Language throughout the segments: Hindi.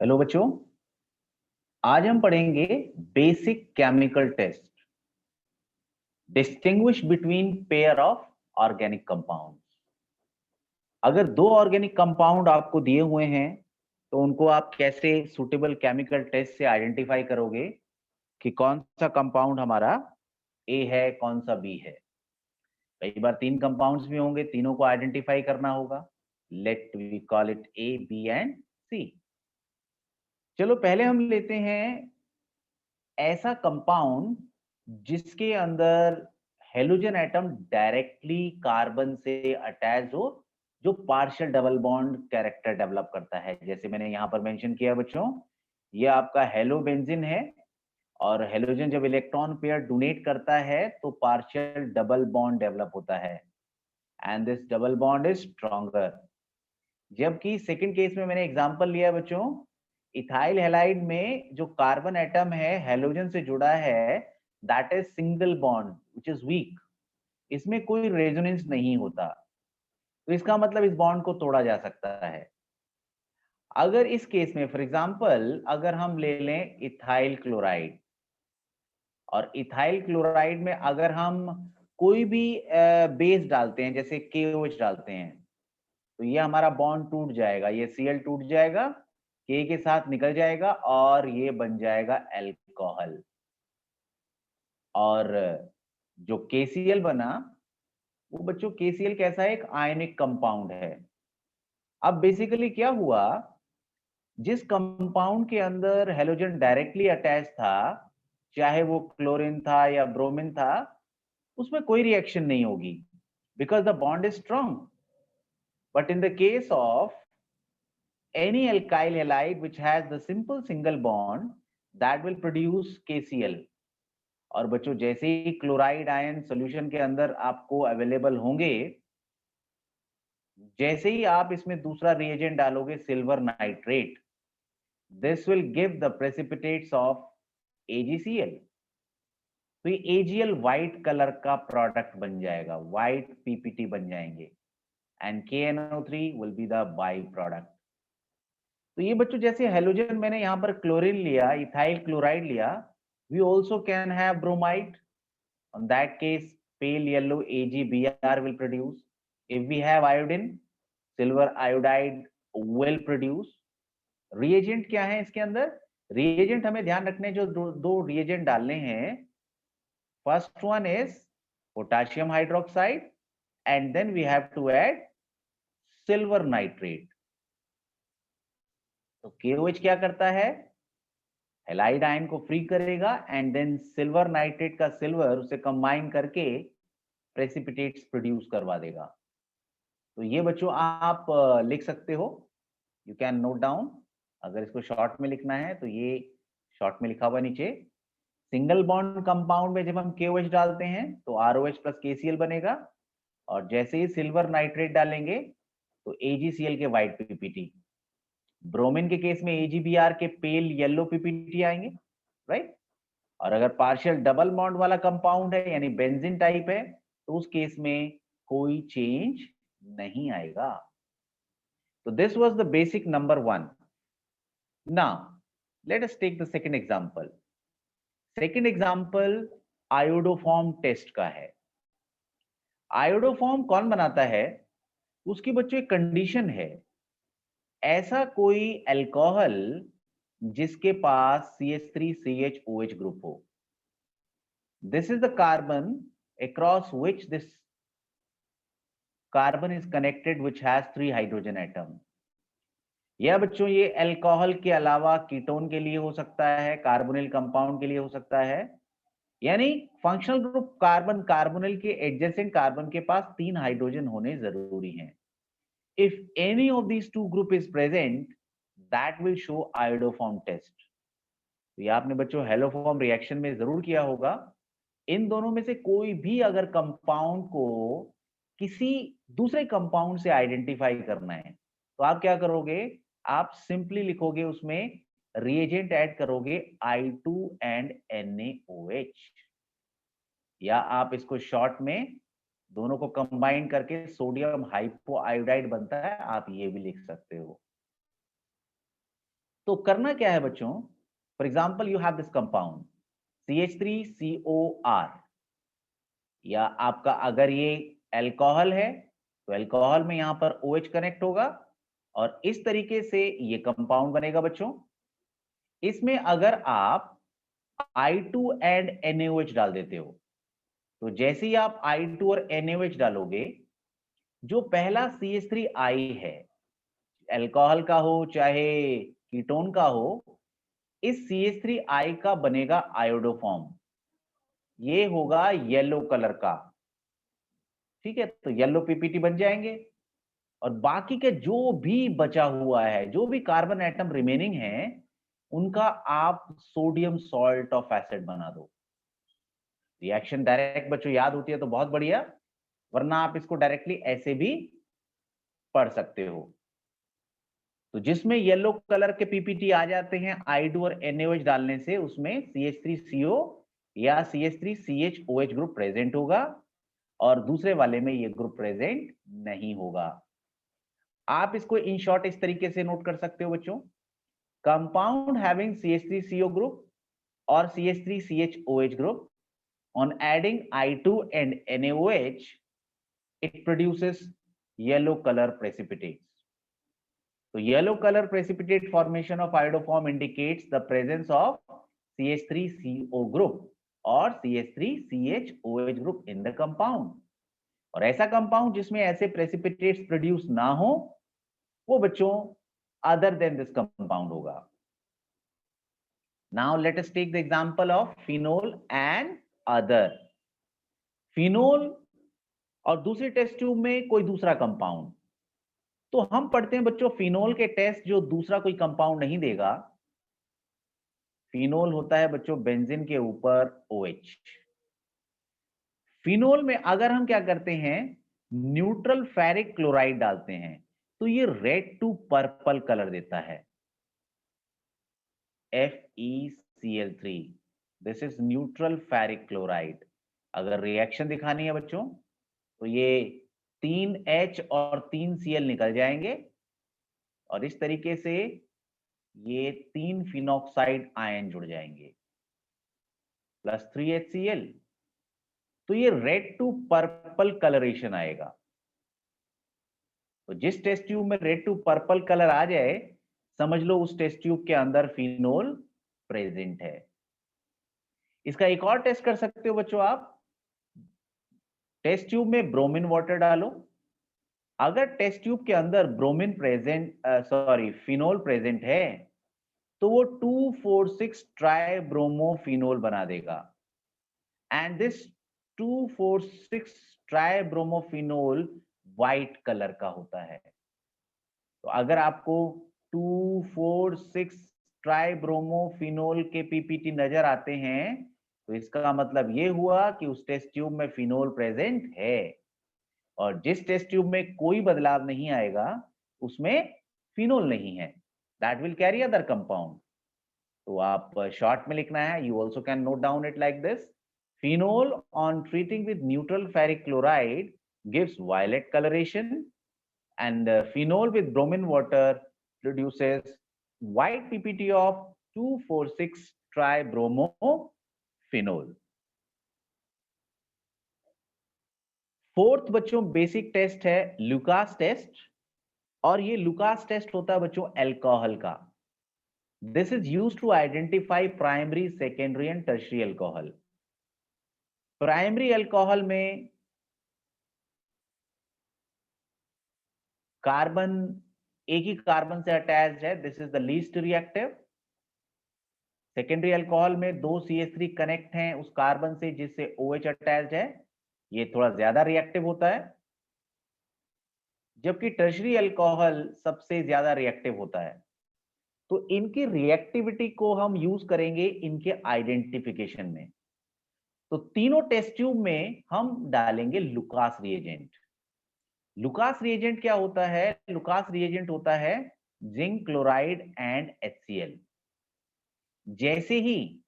हेलो बच्चों, आज हम पढ़ेंगे basic chemical test, distinguish between pair of organic compound. अगर दो ऑर्गेनिक कंपाउंड आपको दिए हुए हैं तो उनको आप कैसे सुटेबल केमिकल टेस्ट से आइडेंटिफाई करोगे कि कौन सा कंपाउंड हमारा ए है, कौन सा बी है। कई बार तीन कंपाउंड्स भी होंगे, तीनों को आइडेंटिफाई करना होगा। Let we call it A, B and C. चलो पहले हम लेते हैं ऐसा कंपाउंड जिसके अंदर हेलोजन एटम डायरेक्टली कार्बन से अटैच हो, जो partial double bond character develop करता है। जैसे मैंने यहां पर मेंशन किया बच्चों, ये आपका हेलोबेंजीन है और हेलोजन जब इलेक्ट्रॉन पेयर डोनेट करता है तो पार्शियल डबल बॉन्ड डेवलप होता है and this double bond is stronger. जबकि सेकंड केस में मैंने एग्जांपल लिया बच्चों, इथाइल हैलाइड में जो कार्बन एटम है हेलोजन से जुड़ा है, that is single bond which is weak. इसमें कोई रेजोनेंस नहीं होता, तो इसका मतलब इस बॉन्ड को तोड़ा जा सकता है। अगर इस केस में फॉर एग्जांपल अगर हम ले लें इथाइल क्लोराइड, और इथाइल क्लोराइड में अगर हम कोई भी बेस डालते हैं, जैसे KOH डालते हैं, तो ये हमारा बॉन्ड टूट जाएगा, ये Cl टूट जाएगा, K के साथ निकल जाएगा और ये बन जाएगा एल्कोहल। और जो KCl बना, वो बच्चों KCl कैसा है, एक आयनिक कंपाउंड है। अब बेसिकली क्या हुआ, जिस कंपाउंड के अंदर हेलोजन डायरेक्टली अटैच था, चाहे वो क्लोरीन था या ब्रोमीन था, उसमें कोई रिएक्शन नहीं होगी because the bond is strong. But in the case of any alkyl halide which has the simple single bond, that will produce KCl। और बच्चों जैसे ही क्लोराइड आयन सॉल्यूशन के अंदर आपको अवेलेबल होंगे, जैसे ही आप इसमें दूसरा रिएजेंट डालोगे silver nitrate, this will give the precipitates of AgCl। तो ये AgL व्हाइट कलर का प्रोडक्ट बन जाएगा, व्हाइट PPT बन जाएंगे and KNO3 will be the by product. तो ये बच्चों जैसे हेलोजन मैंने यहाँ पर क्लोरीन लिया, इथाइल क्लोराइड लिया, we also can have bromide. On that case, pale yellow AgBr will produce. If we have iodine, silver iodide will produce. Reagent क्या है इसके अंदर? Reagent हमें ध्यान रखने जो दो reagent डालने हैं। First one is potassium hydroxide, and then we have to add silver nitrate. तो KOH क्या करता है, हेलाइड आयन को फ्री करेगा एंड देन सिल्वर नाइट्रेट का सिल्वर उसे कंबाइन करके प्रेसिपिटेट्स प्रोड्यूस करवा देगा। तो ये बच्चों आप लिख सकते हो, यू कैन नोट डाउन। अगर इसको शॉर्ट में लिखना है तो ये शॉर्ट में लिखा हुआ नीचे, सिंगल बॉन्ड कंपाउंड में जब हम KOH डालते हैं तो ROH प्लस KCl बनेगा, और जैसे ही सिल्वर नाइट्रेट डालेंगे तो AgCl के व्हाइट PPT। ब्रोमीन के केस में AgBr के पेल येलो PPT आएंगे, राइट। और अगर पार्शियल डबल बॉन्ड वाला कंपाउंड है यानी बेंजीन टाइप है, तो उस केस में कोई चेंज नहीं आएगा। तो this was the basic number 1। Now let us take the second example. Second example iodoform test का है। आयोडोफॉर्म कौन बनाता है, उसकी बच्चों एक कंडीशन है, ऐसा कोई अल्कोहल जिसके पास CH3CHOH ग्रुप हो। This is the carbon across which this carbon is connected, which has 3 hydrogen atom। यह बच्चों ये अल्कोहल के अलावा कीटोन के लिए हो सकता है, कार्बोनिल कंपाउंड के लिए हो सकता है। यानी फंक्शनल ग्रुप कार्बन कार्बोनिल के एडजेसेंट कार्बन के पास 3 हाइड्रोजन होने जरूरी हैं। If any of these two group is present, that will show iodoform test। तो ये आपने बच्चों हेलोफॉर्म रिएक्शन में जरूर किया होगा। इन दोनों में से कोई भी अगर कंपाउंड को किसी दूसरे कंपाउंड से आइडेंटिफाई करना है, तो आप क्या करोगे, आप सिंपली लिखोगे उसमें रिएजेंट ऐड करोगे I2 एंड NaOH, या आप इसको शॉर्ट में दोनों को कंबाइन करके सोडियम हाइपोआयोडाइड बनता है, आप ये भी लिख सकते हो। तो करना क्या है बच्चों, for example you have this compound CH3COR, या आपका अगर ये अल्कोहल है तो अल्कोहल में यहां पर OH कनेक्ट होगा और इस तरीके से ये कंपाउंड बनेगा बच्चों। इसमें अगर आप I2 एंड NaOH डाल देते हो, तो जैसे ही आप I2 और NaOH डालोगे, जो पहला CH3I है, अल्कोहल का हो चाहे कीटोन का हो, इस CH3I का बनेगा आयोडोफॉर्म, ये होगा येलो कलर का। ठीक है, तो येलो पीपीटी बन जाएंगे और बाकी के जो भी बचा हुआ है, जो भी कार्बन एटम रिमेनिंग है, उनका आप सोडियम सॉल्ट ऑफ एसिड बना दो। रिएक्शन डायरेक्ट बच्चों याद होती है तो बहुत बढ़िया, वरना आप इसको डायरेक्टली ऐसे भी पढ़ सकते हो। तो जिसमें येलो कलर के पीपीटी आ जाते हैं I2 और NaOH डालने से, उसमें CH3CO या CH3CHOH ग्रुप प्रेजेंट होगा और दूसरे वाले में ये ग्रुप प्रेजेंट नहीं होगा। आप इसको इन शॉर्ट इस तरीके से नोट कर सकते हो बच्चों, कंपाउंड हैविंग CH3CO ग्रुप और CH3CHOH group, on adding I2 and NaOH, it produces yellow color precipitates. So yellow color precipitate formation of iodoform indicates the presence of CH3CO group or CH3CHOH group in the compound. और ऐसा कंपाउंड जिसमें ऐसे प्रेसिपिटेट्स प्रोड्यूस ना हो, वो बच्चों अदर देन दिस कंपाउंड होगा। Now let us take the example of phenol and other. Phenol और दूसरी टेस्ट ट्यूब में कोई दूसरा कंपाउंड, तो हम पढ़ते हैं बच्चों फिनोल के टेस्ट जो दूसरा कोई कंपाउंड नहीं देगा। फिनोल होता है बच्चों बेंजीन के ऊपर OH। फिनोल में अगर हम क्या करते हैं, न्यूट्रल फेरिक क्लोराइड डालते हैं, तो ये रेड टू पर्पल कलर देता है, FeCl3। This is neutral ferric chloride. अगर रिएक्शन दिखानी है बच्चों, तो ये 3H और 3Cl निकल जाएंगे और इस तरीके से ये 3 फिनॉक्साइड आयन जुड़ जाएंगे प्लस 3HCl, तो ये रेड टू पर्पल कलरेशन आएगा। तो जिस टेस्ट ट्यूब में रेड टू पर्पल कलर आ जाए, समझ लो उस टेस्ट ट्यूब के अंदर फिनोल प्रेजेंट है। इसका एक और टेस्ट कर सकते हो बच्चों आप, टेस्ट ट्यूब में ब्रोमीन वाटर डालो। अगर टेस्ट ट्यूब के अंदर ब्रोमीन फिनोल प्रेजेंट है, तो वो 2,4,6 ट्राइब्रोमोफिनोल बना देगा। एंड दिस 2,4,6 ट्राइब्रोमोफिनोल व्हाइट कलर का होता है। तो अगर आपको 2,4,6 ट्राइब्रोमोफिनोल के पीपीटी नजर आते हैं, तो इसका मतलब ये हुआ कि उस टेस्ट ट्यूब में फिनोल प्रेजेंट है। और जिस टेस्ट ट्यूब में कोई बदलाव नहीं आएगा, उसमें फिनोल नहीं है, that will carry other compound. तो आप शॉर्ट में लिखना है, you also can note down it like this, phenol on treating with neutral ferric chloride gives violet coloration and phenol with bromine water produces white PPT of 2,4,6 tribromophenol. Fourth बच्चों बेसिक टेस्ट है लुकास टेस्ट, और ये लुकास टेस्ट होता है बच्चों अल्कोहल का। This is used to identify primary, secondary and tertiary alcohol. Primary alcohol में कार्बन एक ही कार्बन से अटैच्ड है, this is the least reactive. Secondary alcohol में 2 CH3 कनेक्ट हैं उस कार्बन से जिससे OH अटैच्ड है, ये थोड़ा ज्यादा रिएक्टिव होता है। जबकि टर्शियरी अल्कोहल सबसे ज्यादा रिएक्टिव होता है। तो इनकी रिएक्टिविटी को हम यूज करेंगे इनके आइडेंटिफिकेशन में। तो तीनों टेस्ट ट्यूब में हम डालेंगे लुकास रिएजेंट। लुकास रिएजेंट क्या होता है? लुकास रिएजेंट होता है जिंक क्लोराइड एंड HCl। जैसे ही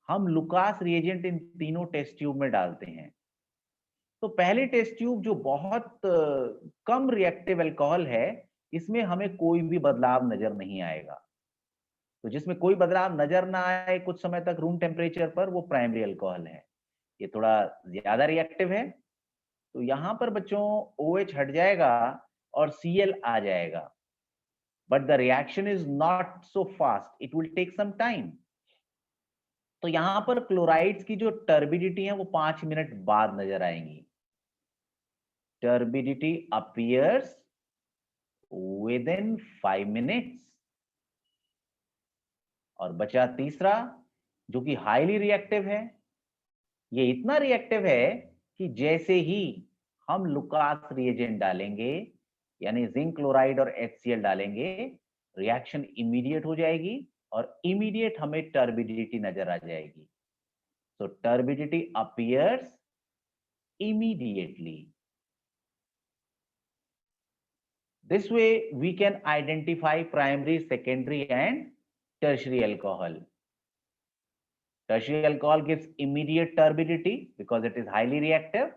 हम लुकास रिएजेंट इन तीनों टेस्ट ट्यूब में डालते हैं, तो पहले टेस्ट ट्यूब जो बहुत कम रिएक्टिव अल्कोहल है, इसमें हमें कोई भी बदलाव नजर नहीं आएगा। तो जिसमें कोई बदलाव नजर ना आए कुछ समय तक रूम टेम्परेचर पर, वो प्राइमरी अल्कोहल है। ये थोड़ा ज्यादा रिएक्टिव है, तो यहां पर बच्चों OH हट जाएगा और Cl आ जाएगा, but the reaction is not so fast, it will take some time. तो यहां पर क्लोराइड्स की जो टर्बिडिटी है वो 5 मिनट बाद नजर आएंगी। Turbidity appears with in 5 minutes. और बचा तीसरा, जो कि हाईली रिएक्टिव है। ये इतना रिएक्टिव है कि जैसे ही हम लुकास रिएजेंट डालेंगे, यानी जिंक क्लोराइड और HCl डालेंगे, रिएक्शन इमीडिएट हो जाएगी और इमीडिएट हमें टर्बिडिटी नजर आ जाएगी। So turbidity appears immediately. This way we can identify primary, secondary and tertiary alcohol. Tertiary alcohol gives immediate turbidity because it is highly reactive.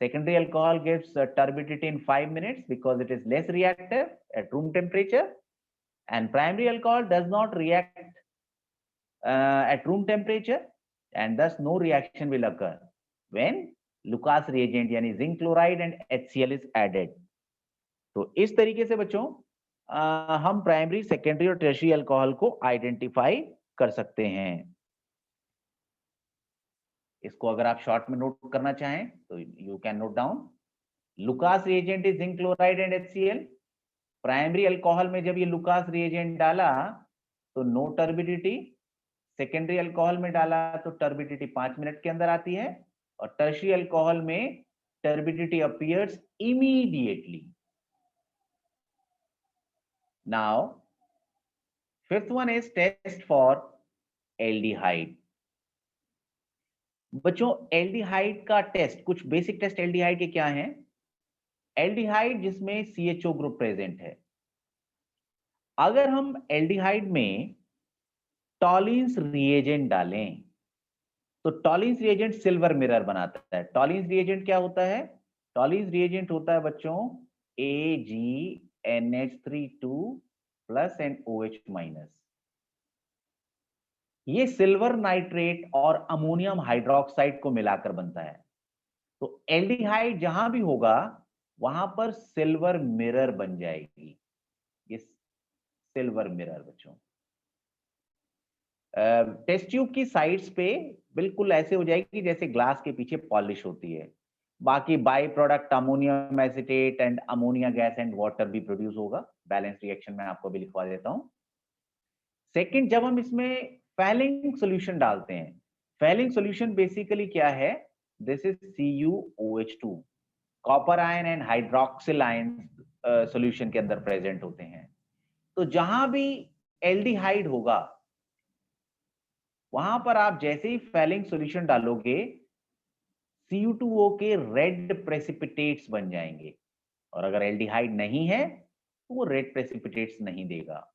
Secondary alcohol gives turbidity in 5 minutes because it is less reactive at room temperature. And primary alcohol does not react at room temperature, and thus no reaction will occur when Lucas reagent यानी zinc chloride and HCl is added. तो इस तरीके से बच्चों हम प्राइमरी, सेकेंडरी और टर्शियरी अल्कोहल को आइडेंटिफाई कर सकते हैं। इसको अगर आप शॉर्ट में नोट करना चाहें तो you can note down. Lucas reagent is zinc chloride and HCl। Primary alcohol में जब ये लुकास रिएजेंट डाला तो नो टर्बिडिटी। सेकेंडरी अल्कोहल में डाला तो टर्बिडिटी 5 मिनट के अंदर आती है, और टर्शियरी अल्कोहल में turbidity appears immediately. Now fifth one is test for aldehyde. बच्चों एल्डिहाइड का टेस्ट, कुछ बेसिक टेस्ट एल्डिहाइड के क्या हैं? एल्डिहाइड जिसमें CHO ग्रुप प्रेजेंट है। अगर हम एल्डिहाइड में टॉलिन्स रिएजेंट डालें तो टॉलिन्स रिएजेंट सिल्वर मिरर बनाता है। टॉलिन्स रिएजेंट क्या होता है? टॉलिन्स रिएजेंट होता है बच्चों AgNH32 plus and OH minus. ये सिल्वर नाइट्रेट और अमोनियम हाइड्रोक्साइड को मिलाकर बनता है। तो एल्डिहाइड जहां भी होगा वहां पर सिल्वर मिरर बन जाएगी। ये सिल्वर मिरर बच्चों टेस्ट ट्यूब की साइड्स पे बिल्कुल ऐसे हो जाएगी जैसे ग्लास के पीछे पॉलिश होती है। बाकी by product ammonium acetate and ammonia gas and water भी प्रोड्यूस होगा। बैलेंस रिएक्शन में आपको भी लिखवा देता हूं। सेकंड, जब हम इसमें फैलिंग सॉल्यूशन डालते हैं, फैलिंग सॉल्यूशन बेसिकली क्या है? This is CuOH2, copper ion and hydroxyl ion solution के अंदर प्रेजेंट होते हैं। तो जहां भी एल्डिहाइड होगा वहां पर आप जैसे ही फैलिंग सॉल्यूशन डालोगे Cu2O के रेड प्रेसिपिटेट्स बन जाएंगे, और अगर एल्डिहाइड नहीं है तो वो रेड प्रेसिपिटेट्स नहीं देगा।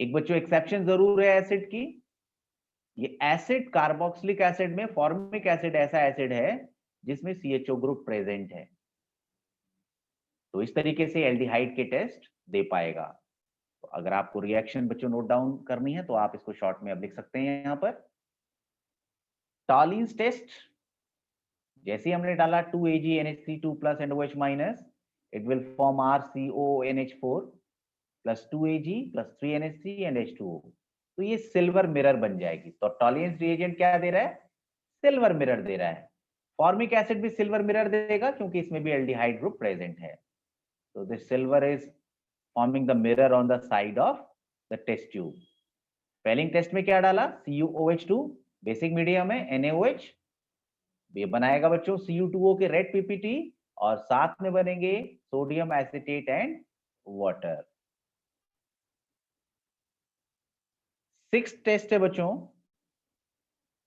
एक बच्चों एक्सेप्शन जरूर है एसिड की। ये एसिड कार्बोक्सिलिक एसिड में फॉर्मिक एसिड ऐसा एसिड है जिसमें CHO ग्रुप प्रेजेंट है, तो इस तरीके से एल्डिहाइड के टेस्ट दे पाएगा। तो अगर आपको रिएक्शन बच्चों नोट डाउन करनी है तो आप इसको शॉर्ट में अब लिख सकते हैं। यहां पर टॉलिन्स टेस्ट, जैसे हमने डाला 2AgNH32 plus and OH minus, it will form RCONH4 plus 2Ag plus 3NH3 and H2O। तो ये सिल्वर मिरर बन जाएगी। तो टॉलिन्स रिएजेंट क्या दे रहा है? सिल्वर मिरर दे रहा है। फॉर्मिक एसिड भी सिल्वर मिरर देगा क्योंकि इसमें भी एल्डिहाइड ग्रुप प्रेजेंट है। तो this silver is forming the mirror on the side of the test tube. Fehling test में क्या डाला? CuOH2, बेसिक मीडियम है NaOH, ये बनाएगा बच्चों Cu2O के रेड PPT, और साथ में बनेंगे sodium acetate and water. Sixth test है बच्चों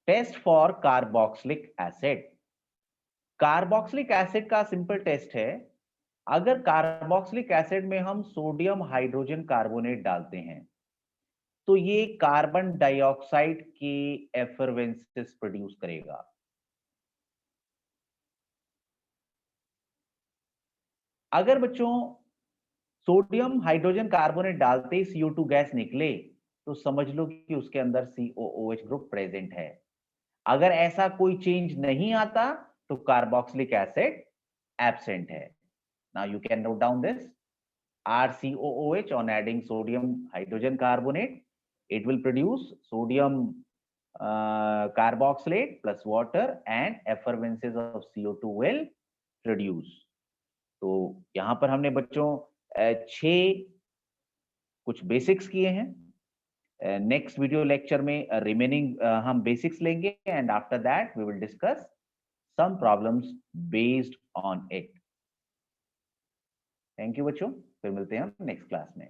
test for carboxylic acid. Carboxylic acid का सिंपल टेस्ट है, अगर कार्बोक्सिलिक एसिड में हम सोडियम हाइड्रोजन कार्बोनेट डालते हैं तो ये कार्बन डाइऑक्साइड की एफरवेंसेस प्रोड्यूस करेगा। अगर बच्चों सोडियम हाइड्रोजन कार्बोनेट डालते ही CO2 गैस निकले तो समझ लो कि उसके अंदर COOH ग्रुप प्रेजेंट है। अगर ऐसा कोई चेंज नहीं आता तो कार्बोक्सिलिक एसिड एब्सेंट है। Now you can note down this RCOOH on adding sodium hydrogen carbonate, it will produce sodium carboxylate plus water and effervescence of CO2 will produce। तो यहां पर हमने बच्चों 6 कुछ बेसिक्स किए हैं। नेक्स्ट वीडियो लेक्चर में रिमेनिंग हम बेसिक्स लेंगे and after that we will discuss some problems based on it. Thank you बच्चों, फिर मिलते हैं हम नेक्स्ट क्लास में।